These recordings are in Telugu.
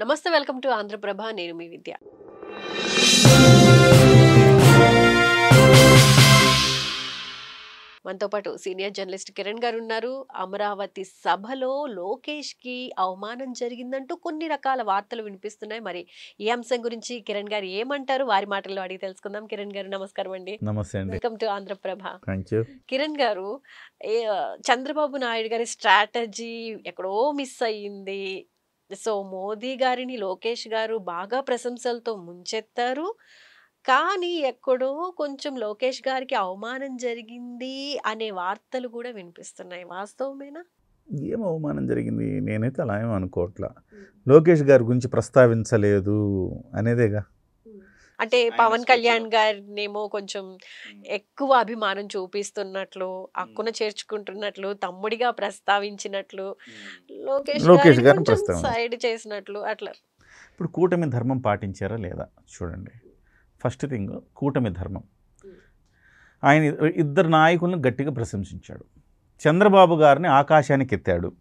నమస్తే, వెల్కమ్ టు ఆంధ్రప్రభ. నేను మీ విద్య. మనతో పాటు సీనియర్ జర్నలిస్ట్ కిరణ్ గారు ఉన్నారు. అమరావతి సభలో లోకేష్ కి అవమానం జరిగిందంటూ కొన్ని రకాల వార్తలు వినిపిస్తున్నాయి. మరి ఈ అంశం గురించి కిరణ్ గారు ఏమంటారు, వారి మాటల్లో అడిగి తెలుసుకుందాం. కిరణ్ గారు నమస్కారం అండి. నమస్తే అండి. Welcome to Andhra Prabha. Thank you. Kiran గారు, చంద్రబాబు నాయుడు గారి స్ట్రాటజీ ఎక్కడో మిస్ అయ్యింది. సో మోదీ గారిని లోకేష్ గారు బాగా ప్రశంసలతో ముంచెత్తారు. కానీ ఎక్కడో కొంచెం లోకేష్ గారికి అవమానం జరిగింది అనే వార్తలు కూడా వినిపిస్తున్నాయి. వాస్తవమేనా? ఏం అవమానం జరిగింది? నేనైతే అలా ఏం అనుకోవట్లా. లోకేష్ గారి గురించి ప్రస్తావించలేదు అనేదేగా. అంటే పవన్ కళ్యాణ్ గారినేమో కొంచెం ఎక్కువ అభిమానం చూపిస్తున్నట్లు, హక్కున చేర్చుకుంటున్నట్లు, తమ్ముడిగా ప్రస్తావించినట్లు, లోకేష్ గారిని కొంచెం సైడ్ చేసినట్లు అట్లా. ఇప్పుడు కూటమి ధర్మం పాటించారా లేదా చూడండి. ఫస్ట్ థింగ్, కూటమి ధర్మం. ఆయన ఇద్దరు నాయకులను గట్టిగా ప్రశంసించాడు. చంద్రబాబు గారిని ఆకాశానికి ఎత్తాడు.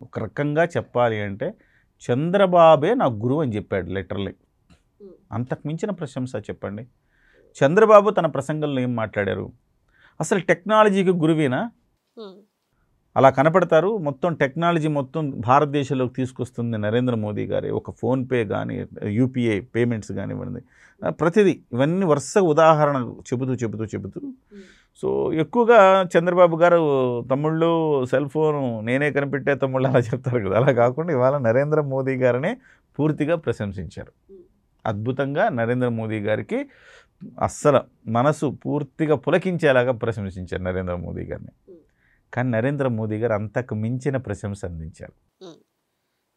ఒక రకంగా చెప్పాలి అంటే చంద్రబాబే నా గురువు అని చెప్పాడు లిటరల్లీ. అంతకు మించిన ప్రశంస చెప్పండి. చంద్రబాబు తన ప్రసంగంలో ఏం మాట్లాడారు? అసలు టెక్నాలజీకి గురువేనా? అలా కనపడతారు. మొత్తం టెక్నాలజీ మొత్తం భారతదేశంలోకి తీసుకొస్తుంది నరేంద్ర మోదీ గారే. ఒక ఫోన్పే కానీ, యూపీఐ పేమెంట్స్ కానివ్వండి, ప్రతిదీ ఇవన్నీ వరుస ఉదాహరణ చెబుతూ సో ఎక్కువగా చంద్రబాబు గారు తమ్ముళ్ళు సెల్ ఫోను నేనే కనిపెట్టే తమ్ముళ్ళు అలా చెప్తారు కదా. అలా కాకుండా ఇవాళ నరేంద్ర మోదీ గారినే పూర్తిగా ప్రశంసించారు. అద్భుతంగా నరేంద్ర మోదీ గారికి అస్సలు మనసు పూర్తిగా పులకించేలాగా ప్రశంసించారు నరేంద్ర మోదీ గారిని. కానీ నరేంద్ర మోదీ గారు అంతకు మించిన ప్రశంస అందించారు.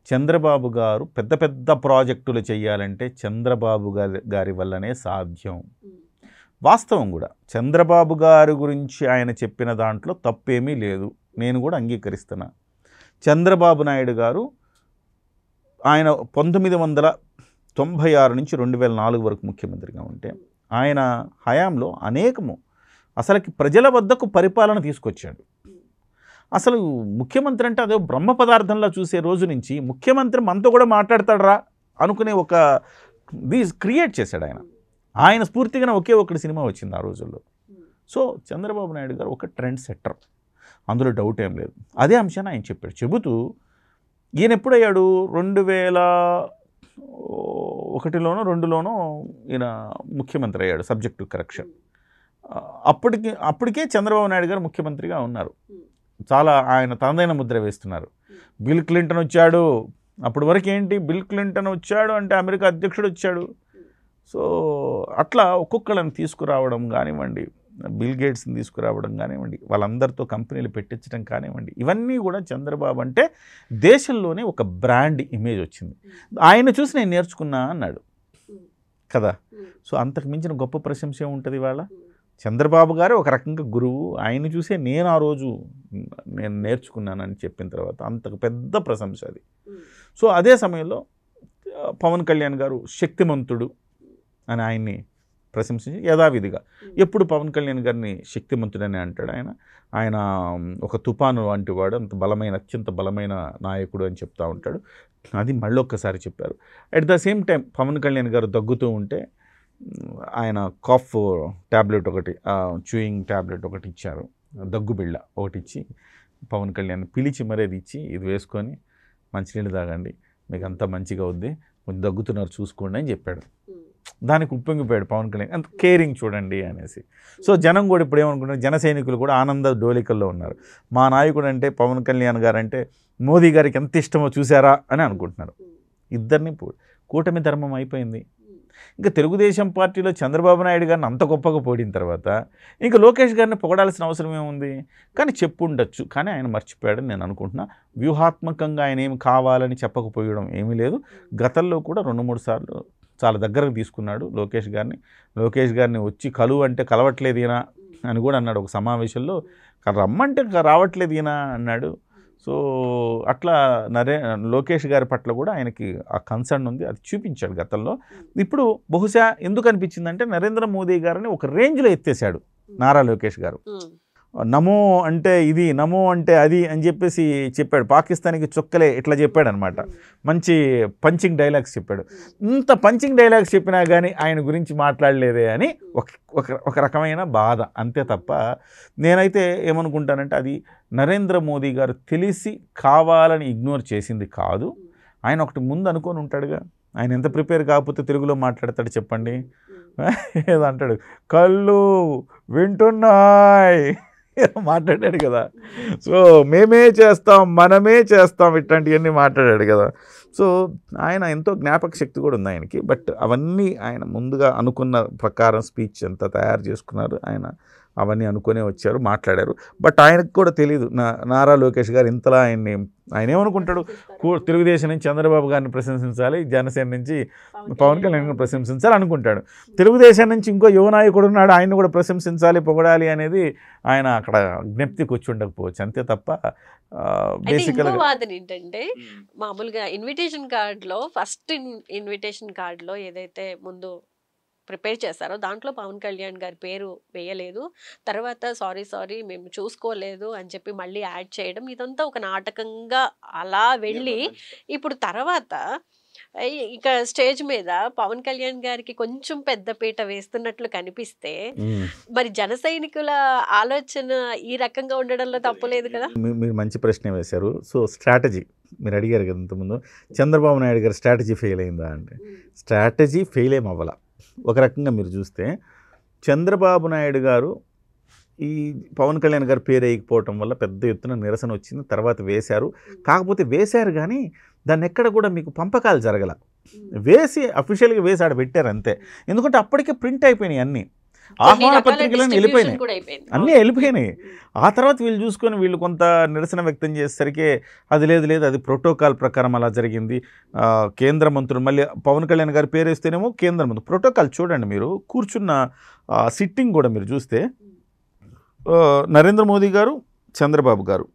చంద్రబాబు గారు పెద్ద పెద్ద ప్రాజెక్టులు చేయాలంటే చంద్రబాబు గారి వల్లనే సాధ్యం. వాస్తవం కూడా చంద్రబాబు గారి గురించి ఆయన చెప్పిన దాంట్లో తప్పేమీ లేదు, నేను కూడా అంగీకరిస్తున్నా. చంద్రబాబు నాయుడు గారు ఆయన 1996 నుంచి 2004 వరకు ముఖ్యమంత్రిగా ఉంటే ఆయన హయాంలో అనేకము అసలుకి ప్రజల వద్దకు పరిపాలన తీసుకొచ్చాడు. అసలు ముఖ్యమంత్రి అంటే అదే బ్రహ్మ పదార్థంలో చూసే రోజు నుంచి ముఖ్యమంత్రి మనతో కూడా మాట్లాడతాడరా అనుకునే ఒక క్రియేట్ చేశాడు ఆయన. ఆయన స్ఫూర్తిగానే ఒకే ఒకటి సినిమా వచ్చింది ఆ రోజుల్లో. సో చంద్రబాబు నాయుడు గారు ఒక ట్రెండ్ సెట్టర్, అందులో డౌట్ ఏం లేదు. అదే అంశాన్ని ఆయన చెప్పాడు. చెబుతూ ఈయన ఎప్పుడయ్యాడు? 2001లోనో 2002లోనో ఈయన ముఖ్యమంత్రి అయ్యాడు, సబ్జెక్టు కరెక్షన్. అప్పటికే చంద్రబాబు నాయుడు గారు ముఖ్యమంత్రిగా ఉన్నారు. చాలా ఆయన తనదైన ముద్ర వేస్తున్నారు. బిల్ క్లింటన్ వచ్చాడు. అప్పటి వరకు ఏంటి, బిల్ క్లింటన్ వచ్చాడు అంటే అమెరికా అధ్యక్షుడు వచ్చాడు. సో అట్లా ఒక్కొక్కళ్ళని తీసుకురావడం కానివ్వండి, బిల్ గేట్స్ని తీసుకురావడం కానివ్వండి, వాళ్ళందరితో కంపెనీలు పెట్టించడం కానివ్వండి, ఇవన్నీ కూడా చంద్రబాబు అంటే దేశంలోనే ఒక బ్రాండ్ ఇమేజ్ వచ్చింది. ఆయన చూసి నేను నేర్చుకున్నా అన్నాడు కదా. సో అంతకు మించిన గొప్ప ప్రశంస ఉంటుంది ఇవాళ. చంద్రబాబు గారు ఒక రకంగా గురువు, ఆయన చూసే నేను ఆ రోజు నేను నేర్చుకున్నానని చెప్పిన తర్వాత అంతకు పెద్ద ప్రశంస అది. సో అదే సమయంలో పవన్ కళ్యాణ్ గారు శక్తిమంతుడు అని ఆయన్ని ప్రశంసించి యథావిధిగా ఎప్పుడు పవన్ కళ్యాణ్ గారిని శక్తిమంతుడని అంటాడు ఆయన ఒక తుఫాను వంటి వాడు, అంత బలమైన అత్యంత బలమైన నాయకుడు అని చెప్తూ ఉంటాడు. అది మళ్ళీ ఒక్కసారి చెప్పారు. At the same time Pawan Kalyan గారు దగ్గుతూ ఉంటే ఆయన కాఫ్ ట్యాబ్లెట్ ఒకటి, చూయింగ్ ట్యాబ్లెట్ ఒకటి ఇచ్చారు, దగ్గు బిళ్ళ ఒకటి ఇచ్చి పవన్ కళ్యాణ్ పిలిచి మరేది ఇచ్చి ఇది వేసుకొని మంచినీళ్ళు తాగండి, మీకు అంతా మంచిగా అవుద్ది, కొంచెం దగ్గుతున్నారు చూసుకోండి అని చెప్పాడు. దానికి ఉప్పొంగిపోయాడు పవన్ కళ్యాణ్, అంత కేరింగ్ చూడండి అనేసి. సో జనం కూడా ఇప్పుడు ఏమనుకుంటారు, జన సైనికులు కూడా ఆనంద డోలికల్లో ఉన్నారు. మా నాయకుడు అంటే పవన్ కళ్యాణ్ గారు అంటే మోదీ గారికి ఎంత ఇష్టమో చూసారా అని అనుకుంటున్నారు. ఇద్దరిని కూటమి ధర్మం అయిపోయింది. ఇంకా తెలుగుదేశం పార్టీలో చంద్రబాబు నాయుడు గారిని అంత గొప్పగా పోడిన తర్వాత ఇంకా లోకేష్ గారిని పొగడాల్సిన అవసరం ఏముంది? కానీ చెప్పుండొచ్చు, కానీ ఆయన మర్చిపోయాడని నేను అనుకుంటున్నా. వ్యూహాత్మకంగా ఆయన ఏమి కావాలని చెప్పకపోయడం ఏమీ లేదు. గతంలో కూడా 2-3 సార్లు చాలా దగ్గరకు తీసుకున్నాడు లోకేష్ గారిని వచ్చి కలువు అంటే కలవట్లేదు ఈయన అని కూడా అన్నాడు ఒక సమావేశంలో. రమ్మంటే రావట్లేదు ఈయన అన్నాడు. సో అట్లా లోకేష్ గారి పట్ల కూడా ఆయనకి ఆ కన్సర్న్ ఉంది, అది చూపించాడు గతంలో. ఇప్పుడు బహుశా ఎందుకు అనిపించిందంటే నరేంద్ర మోదీ గారిని ఒక రేంజ్లో ఎత్తేసాడు నారా లోకేష్ గారు. నమో అంటే ఇది, నమో అంటే అది అని చెప్పేసి చెప్పాడు. పాకిస్తాన్కి చుక్కలే ఇట్లా చెప్పాడు అనమాట. మంచి పంచింగ్ డైలాగ్స్ చెప్పాడు. ఇంత పంచింగ్ డైలాగ్స్ చెప్పినా కానీ ఆయన గురించి మాట్లాడలేదే అని ఒక రకమైన బాధ, అంతే తప్ప నేనైతే ఏమనుకుంటానంటే అది నరేంద్ర మోదీ గారు తెలిసి కావాలని ఇగ్నోర్ చేసింది కాదు. ఆయన ఒకటి ముందు అనుకొని ఉంటాడుగా. ఆయన ఎంత ప్రిపేర్ కాకపోతే తెలుగులో మాట్లాడతాడు చెప్పండి. ఏదో అంటాడు, కళ్ళు వింటున్నాయి మాట్లాడాడు కదా. సో మేమే చేస్తాం, మనమే చేస్తాం, ఇట్లాంటివన్నీ మాట్లాడాడు కదా. సో ఆయన ఎంతో జ్ఞాపక శక్తి కూడా ఉంది ఆయనకి. బట్ అవన్నీ ఆయన ముందుగా అనుకున్న ప్రకారం స్పీచ్ అంతా తయారు చేసుకున్నారు. ఆయన అవన్నీ అనుకునే వచ్చారు, మాట్లాడారు. బట్ ఆయనకు కూడా తెలియదు నారా లోకేష్ గారు ఇంతలా ఆయన ఏమనుకుంటాడు, తెలుగుదేశం నుంచి చంద్రబాబు గారిని ప్రశంసించాలి, జనసేన నుంచి పవన్ కళ్యాణ్ ప్రశంసించాలి అనుకుంటాడు. తెలుగుదేశం నుంచి ఇంకో యువ నాయకుడు ఉన్నాడు, ఆయన్ని కూడా ప్రశంసించాలి, పొగడాలి అనేది ఆయన అక్కడ జ్ఞప్తికి వచ్చి ఉండకపోవచ్చు, అంతే తప్ప బేసికల్గా. వాదన ఏంటంటే మామూలుగా ఇన్విటేషన్ కార్డులో ఫస్ట్ ఇన్విటేషన్ కార్డులో ఏదైతే ముందు ప్రిపేర్ చేశారో దాంట్లో పవన్ కళ్యాణ్ గారి పేరు వేయలేదు. తర్వాత సారీ మేము చూసుకోలేదు అని చెప్పి మళ్ళీ యాడ్ చేయడం, ఇదంతా ఒక నాటకంగా అలా వెళ్ళి ఇప్పుడు తర్వాత ఇక స్టేజ్ మీద పవన్ కళ్యాణ్ గారికి కొంచెం పెద్దపీట వేస్తున్నట్లు కనిపిస్తే మరి జన సైనికుల ఆలోచన ఈ రకంగా ఉండడంలో తప్పులేదు కదా. మీరు మంచి ప్రశ్న వేశారు. సో స్ట్రాటజీ మీరు అడిగారు కదా ఇంతకుముందు, చంద్రబాబు నాయుడు గారి స్ట్రాటజీ ఫెయిల్ అయిందా అంటే స్ట్రాటజీ ఫెయిల్ ఏమవ్వాల. ఒక రకంగా మీరు చూస్తే చంద్రబాబు నాయుడు గారు ఈ పవన్ కళ్యాణ్ గారు పేరు వేయకపోవటం వల్ల పెద్ద ఎత్తున నిరసన వచ్చింది. తర్వాత వేశారు, కాకపోతే వేశారు కానీ దాన్ని ఎక్కడ కూడా మీకు పంపకాలు జరగల. అఫీషియల్గా వేసి ఆడ పెట్టారు అంతే. ఎందుకంటే అప్పటికే ప్రింట్ అయిపోయినాయి, అన్నీ ఆహ్వాన పత్రికలను వెళ్ళిపోయినాయి, అన్నీ వెళ్ళిపోయినాయి. ఆ తర్వాత వీళ్ళు చూసుకొని వీళ్ళు కొంత నిరసన వ్యక్తం చేసేసరికి అది లేదు అది ప్రోటోకాల్ ప్రకారం అలా జరిగింది. కేంద్ర మంత్రులు మళ్ళీ పవన్ కళ్యాణ్ గారి పేరు వేస్తేనేమో కేంద్ర మంత్రులు ప్రోటోకాల్ చూడండి, మీరు కూర్చున్న సిట్టింగ్ కూడా మీరు చూస్తే నరేంద్ర మోదీ గారు, చంద్రబాబు గారు,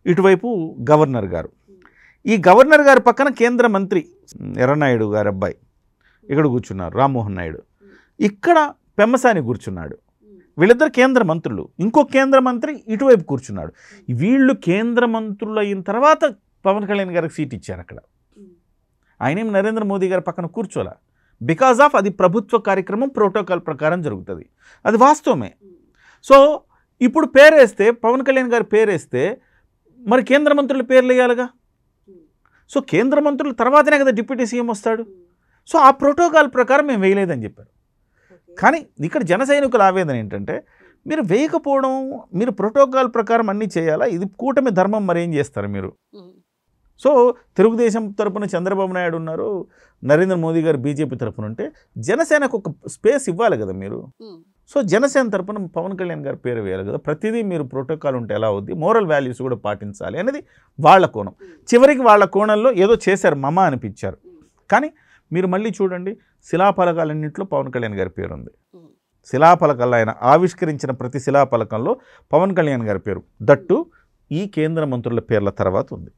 ఇటువైపు గవర్నర్ గారు, ఈ గవర్నర్ గారి పక్కన కేంద్ర మంత్రి ఎర్రనాయుడు గారి అబ్బాయి ఇక్కడ కూర్చున్నారు, రామ్మోహన్ నాయుడు, ఇక్కడ పెమ్మసాని కూర్చున్నాడు. వీళ్ళిద్దరు కేంద్ర మంత్రులు. ఇంకో కేంద్ర మంత్రి ఇటువైపు కూర్చున్నాడు. వీళ్ళు కేంద్ర మంత్రులు అయిన తర్వాత పవన్ కళ్యాణ్ గారికి సీట్ ఇచ్చారు అక్కడ. ఆయనేం నరేంద్ర మోదీ గారి పక్కన కూర్చోలే. బికాజ్ ఆఫ్ అది ప్రభుత్వ కార్యక్రమం, ప్రోటోకాల్ ప్రకారం జరుగుతుంది, అది వాస్తవమే. సో ఇప్పుడు పేరేస్తే పవన్ కళ్యాణ్ గారి పేరేస్తే మరి కేంద్ర మంత్రుల పేర్లు వేయాలిగా. సో కేంద్ర మంత్రుల తర్వాతనే కదా డిప్యూటీ సీఎం వస్తాడు. సో ఆ ప్రోటోకాల్ ప్రకారం మేము వేయలేదని చెప్పారు. కానీ ఇక్కడ జన సైనికుల ఆవేదన ఏంటంటే మీరు వేయకపోవడం, మీరు ప్రోటోకాల్ ప్రకారం అన్నీ చేయాలా, ఇది కూటమి ధర్మం, మరి ఏం చేస్తారు మీరు. సో తెలుగుదేశం తరపున చంద్రబాబు నాయుడు ఉన్నారు, నరేంద్ర మోదీ గారు బీజేపీ తరపున ఉంటే జనసేనకు ఒక స్పేస్ ఇవ్వాలి కదా మీరు. సో జనసేన తరపున పవన్ కళ్యాణ్ గారి పేరు వేయాలి కదా. ప్రతిదీ మీరు ప్రోటోకాల్ ఉంటే ఎలా అవుద్ది, మోరల్ వాల్యూస్ కూడా పాటించాలి అనేది వాళ్ళ కోణం. చివరికి వాళ్ళ కోణంలో ఏదో చేశారు, మమ అనిపించారు. కానీ మీరు మళ్ళీ చూడండి, శిలాఫలకాలన్నింటిలో పవన్ కళ్యాణ్ గారి పేరు ఉంది. శిలాఫలకాలు ఆయన ఆవిష్కరించిన ప్రతి శిలాఫలకంలో పవన్ కళ్యాణ్ గారి పేరు, దట్టు ఈ కేంద్ర మంత్రుల పేర్ల తర్వాత ఉంది.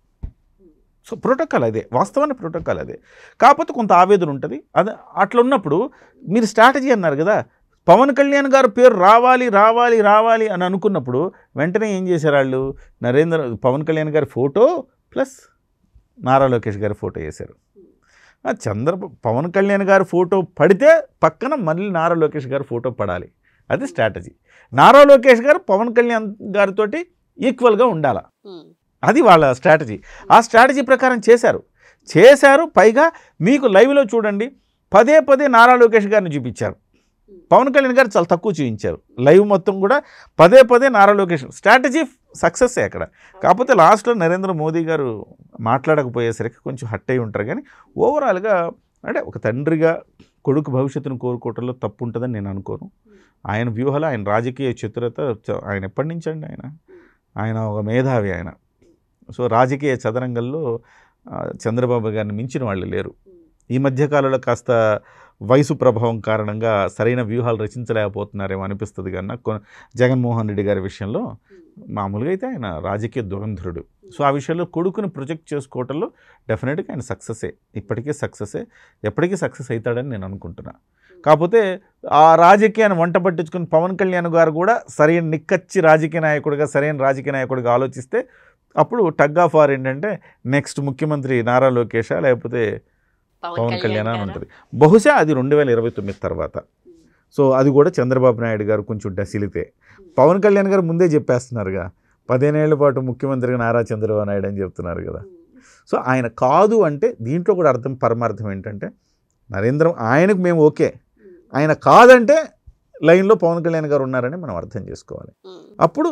సో ప్రోటోకాల్ అదే, వాస్తవానికి ప్రోటోకాల్ అదే. కాకపోతే కొంత ఆవేదన ఉంటుంది. అది అట్లా ఉన్నప్పుడు మీరు స్ట్రాటజీ అన్నారు కదా, పవన్ కళ్యాణ్ గారు పేరు రావాలి రావాలి రావాలి అని అనుకున్నప్పుడు వెంటనే ఏం చేశారు వాళ్ళు, పవన్ కళ్యాణ్ గారి ఫోటో ప్లస్ నారా లోకేష్ గారి ఫోటో వేశారు. పవన్ కళ్యాణ్ గారి ఫోటో పడితే పక్కన మళ్ళీ నారా లోకేష్ గారి ఫోటో పడాలి, అది స్ట్రాటజీ. నారా లోకేష్ గారు పవన్ కళ్యాణ్ గారితో ఈక్వల్గా ఉండాల, అది వాళ్ళ స్ట్రాటజీ. ఆ స్ట్రాటజీ ప్రకారం చేశారు. పైగా మీకు లైవ్లో చూడండి, పదే నారా లోకేష్ గారిని చూపించారు. పవన్ కళ్యాణ్ గారు చాలా తక్కువ చూపించారు. లైవ్ మొత్తం కూడా పదే నారా లోకేష్. స్ట్రాటజీ సక్సెస్ అక్కడ. కాకపోతే లాస్ట్లో నరేంద్ర మోదీ గారు మాట్లాడకపోయేసరికి కొంచెం హట్ అయి ఉంటారు. కానీ ఓవరాల్గా అంటే ఒక తండ్రిగా కొడుకు భవిష్యత్తును కోరుకోవటంలో తప్పు ఉంటుందని నేను అనుకోను. ఆయన వ్యూహాలు, ఆయన రాజకీయ చతురత, ఆయన ఎప్పటి నుంచి అండి ఆయన ఒక మేధావి ఆయన. సో రాజకీయ చదరంగంలో చంద్రబాబు గారిని మించిన వాళ్ళు లేరు. ఈ మధ్యకాలంలో కాస్త వయసు ప్రభావం కారణంగా సరైన వ్యూహాలు రచించలేకపోతున్నారేమో అనిపిస్తుంది. కానీ జగన్మోహన్ రెడ్డి గారి విషయంలో మామూలుగా అయితే ఆయన రాజకీయ దురంధరుడు. సో ఆ విషయంలో కొడుకుని ప్రొజెక్ట్ చేసుకోవటంలో డెఫినెట్గా ఆయన సక్సెసే, ఇప్పటికీ సక్సెసే, ఎప్పటికీ సక్సెస్ అవుతాడని నేను అనుకుంటున్నాను. కాకపోతే ఆ రాజకీయాన్ని వంట పట్టించుకుని పవన్ కళ్యాణ్ గారు కూడా సరైన నిక్కచ్చి రాజకీయ నాయకుడిగా సరైన రాజకీయ నాయకుడిగా ఆలోచిస్తే అప్పుడు టగ్ ఆఫ్ వార్ ఏంటంటే నెక్స్ట్ ముఖ్యమంత్రి నారా లోకేషా లేకపోతే పవన్ కళ్యాణ్ అని ఉంటుంది. బహుశా అది 2029 తర్వాత. సో అది కూడా చంద్రబాబు నాయుడు గారు కొంచెం డసిలితే. పవన్ కళ్యాణ్ గారు ముందే చెప్పేస్తున్నారుగా 15 ఏళ్ల పాటు ముఖ్యమంత్రిగా నారా చంద్రబాబు నాయుడు అని చెప్తున్నారు కదా. సో ఆయన కాదు అంటే దీంట్లో కూడా అర్థం పరమార్థం ఏంటంటే ఆయనకు మేము ఓకే, ఆయన కాదంటే లైన్లో పవన్ కళ్యాణ్ గారు ఉన్నారని మనం అర్థం చేసుకోవాలి. అప్పుడు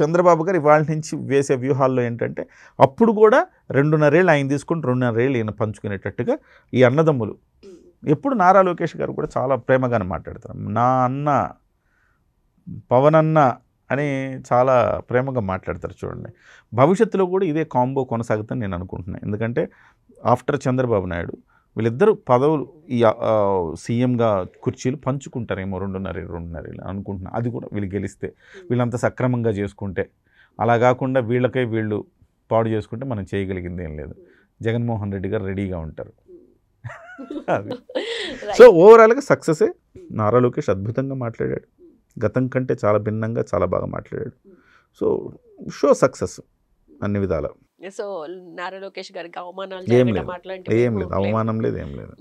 చంద్రబాబు గారు ఇవాళ నుంచి వేసే వ్యూహాల్లో ఏంటంటే అప్పుడు కూడా 2.5 ఏళ్ళు ఆయన తీసుకుని 2.5 ఏళ్ళు ఈయన పంచుకునేటట్టుగా ఈ అన్నదమ్ములు. ఎప్పుడు నారా లోకేష్ గారు కూడా చాలా ప్రేమగానే మాట్లాడతారు. నా అన్న పవన్ అన్న అని చాలా ప్రేమగా మాట్లాడతారు చూడండి. భవిష్యత్తులో కూడా ఇదే కాంబో కొనసాగుతుందని నేను అనుకుంటున్నాను. ఎందుకంటే ఆఫ్టర్ చంద్రబాబు నాయుడు వీళ్ళిద్దరు పదవులు ఈ సీఎంగా కుర్చీలు పంచుకుంటారేమో 2.5 అనుకుంటున్నాను. అది కూడా వీళ్ళు గెలిస్తే వీళ్ళంతా సక్రమంగా చేసుకుంటే, అలా కాకుండా వీళ్ళు పాడు చేసుకుంటే మనం చేయగలిగింది ఏం లేదు. జగన్మోహన్ రెడ్డి గారు రెడీగా ఉంటారు. సో ఓవరాల్గా సక్సెసే. నారా లోకేష్ అద్భుతంగా మాట్లాడాడు, గతం కంటే చాలా భిన్నంగా చాలా బాగా మాట్లాడాడు. సో షో సక్సెస్ అన్ని విధాల. సో నారా లోకేష్ గారికి అవమానాలు ఏం లేదు, అవమానం లేదు, ఏం లేదు.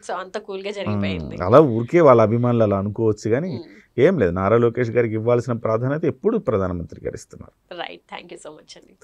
సో అంత కూల్గా జరిగిపోయింది. అలా ఊరికే వాళ్ళ అభిమానులు అలా అనుకోవచ్చు కానీ ఏం లేదు. నారా లోకేష్ గారికి ఇవ్వాల్సిన ప్రాధాన్యత ఎప్పుడు ప్రధానమంత్రి గారు ఇస్తున్నారు. Right, thank you so much అండి.